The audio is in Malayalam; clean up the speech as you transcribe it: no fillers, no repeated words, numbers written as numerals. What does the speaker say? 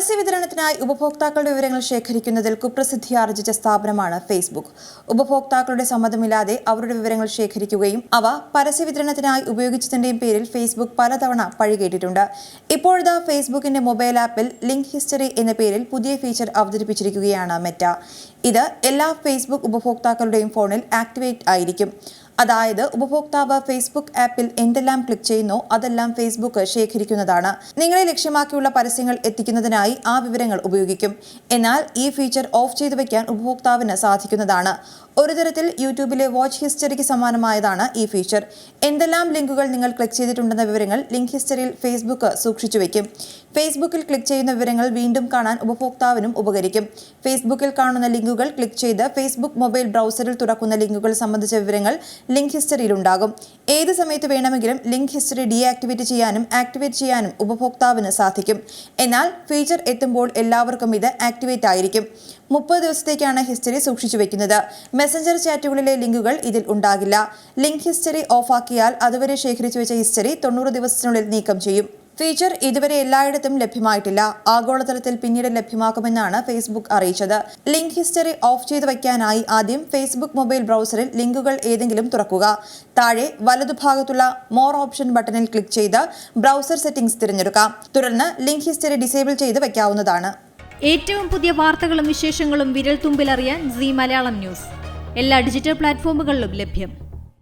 പരസ്യവിതരണത്തിനായി ഉപഭോക്താക്കളുടെ വിവരങ്ങൾ ശേഖരിക്കുന്നതിൽ കുപ്രസിദ്ധിയാർജിച്ച സ്ഥാപനമാണ് ഫേസ്ബുക്ക്. ഉപഭോക്താക്കളുടെ സമ്മതമില്ലാതെ അവരുടെ വിവരങ്ങൾ ശേഖരിക്കുകയും അവ പരസ്യവിതരണത്തിനായി ഉപയോഗിച്ചതിന്റെയും പേരിൽ ഫേസ്ബുക്ക് പലതവണ പഴികേട്ടിട്ടുണ്ട്. ഇപ്പോഴത്തെ ഫേസ്ബുക്കിന്റെ മൊബൈൽ ആപ്പിൽ ലിങ്ക് ഹിസ്റ്ററി എന്ന പേരിൽ പുതിയ ഫീച്ചർ അവതരിപ്പിച്ചിരിക്കുകയാണ് മെറ്റ. ഇത് എല്ലാ ഫേസ്ബുക്ക് ഉപഭോക്താക്കളുടെയും ഫോണിൽ ആക്ടിവേറ്റ് ആയിരിക്കും. അതായത് ഉപഭോക്താവ് ഫേസ്ബുക്ക് ആപ്പിൽ എന്തെല്ലാം ക്ലിക്ക് ചെയ്യുന്നോ അതെല്ലാം ഫേസ്ബുക്ക് ശേഖരിക്കുന്നതാണ്. നിങ്ങളെ ലക്ഷ്യമാക്കിയുള്ള പരസ്യങ്ങൾ എത്തിക്കുന്നതിനായി ആ വിവരങ്ങൾ ഉപയോഗിക്കും. എന്നാൽ ഈ ഫീച്ചർ ഓഫ് ചെയ്തു വയ്ക്കാൻ ഉപഭോക്താവിന് സാധിക്കുന്നതാണ്. ഒരു തരത്തിൽ യൂട്യൂബിലെ വാച്ച് ഹിസ്റ്ററിക്ക് സമാനമായതാണ് ഈ ഫീച്ചർ. എന്തെല്ലാം ലിങ്കുകൾ നിങ്ങൾ ക്ലിക്ക് ചെയ്തിട്ടുണ്ടെന്ന വിവരങ്ങൾ ലിങ്ക് ഹിസ്റ്ററിയിൽ ഫേസ്ബുക്ക് സൂക്ഷിച്ചു വയ്ക്കും. ഫേസ്ബുക്കിൽ ക്ലിക്ക് ചെയ്യുന്ന വിവരങ്ങൾ വീണ്ടും കാണാൻ ഉപഭോക്താവിനും ഉപകരിക്കും. ഫേസ്ബുക്കിൽ കാണുന്ന ലിങ്കുകൾ ക്ലിക്ക് ചെയ്ത് ഫേസ്ബുക്ക് മൊബൈൽ ബ്രൗസറിൽ തുറക്കുന്ന ലിങ്കുകൾ സംബന്ധിച്ച വിവരങ്ങൾ ലിങ്ക് ഹിസ്റ്ററിയിൽ ഉണ്ടാകും. ഏത് സമയത്ത് വേണമെങ്കിലും ലിങ്ക് ഹിസ്റ്ററി ഡീആക്ടിവേറ്റ് ചെയ്യാനും ആക്ടിവേറ്റ് ചെയ്യാനും ഉപഭോക്താവിന് സാധിക്കും. എന്നാൽ ഫീച്ചർ എത്തുമ്പോൾ എല്ലാവർക്കും ഇത് ആക്ടിവേറ്റ് ആയിരിക്കും. 30 ദിവസത്തേക്കാണ് ഹിസ്റ്ററി സൂക്ഷിച്ചു വെക്കുന്നത്. മെസഞ്ചർ ചാറ്റുകളിലെ ലിങ്കുകൾ ഇതിൽ ഉണ്ടാകില്ല. ലിങ്ക് ഹിസ്റ്ററി ഓഫാക്കിയാൽ അതുവരെ ശേഖരിച്ചു വെച്ച ഹിസ്റ്ററി 90 ദിവസത്തിനുള്ളിൽ നീക്കം ചെയ്യും. ഫീച്ചർ ഇതുവരെ എല്ലായിടത്തും ലഭ്യമായിട്ടില്ല. ആഗോളതലത്തിൽ പിന്നീട് ലഭ്യമാക്കുമെന്നാണ് ഫേസ്ബുക്ക് അറിയിച്ചത്. ലിങ്ക് ഹിസ്റ്ററി ഓഫ് ചെയ്തു വയ്ക്കാനായി ആദ്യം ഫേസ്ബുക്ക് മൊബൈൽ ബ്രൗസറിൽ ലിങ്കുകൾ ഏതെങ്കിലും തുറക്കുക. താഴെ വലതുഭാഗത്തുള്ള മോർ ഓപ്ഷൻ ബട്ടണിൽ ക്ലിക്ക് ചെയ്ത് ബ്രൗസർ സെറ്റിംഗ്സ് തിരഞ്ഞെടുക്കാം. തുടർന്ന് ലിങ്ക് ഹിസ്റ്ററി ഡിസേബിൾ ചെയ്ത് വയ്ക്കാവുന്നതാണ്. ഏറ്റവും പുതിയ വാർത്തകളും വിശേഷങ്ങളും വിരൽ തുമ്പിലറിയാൻ സീ മലയാളം ന്യൂസ് എല്ലാ ഡിജിറ്റൽ പ്ലാറ്റ്ഫോമുകളിലും ലഭ്യം.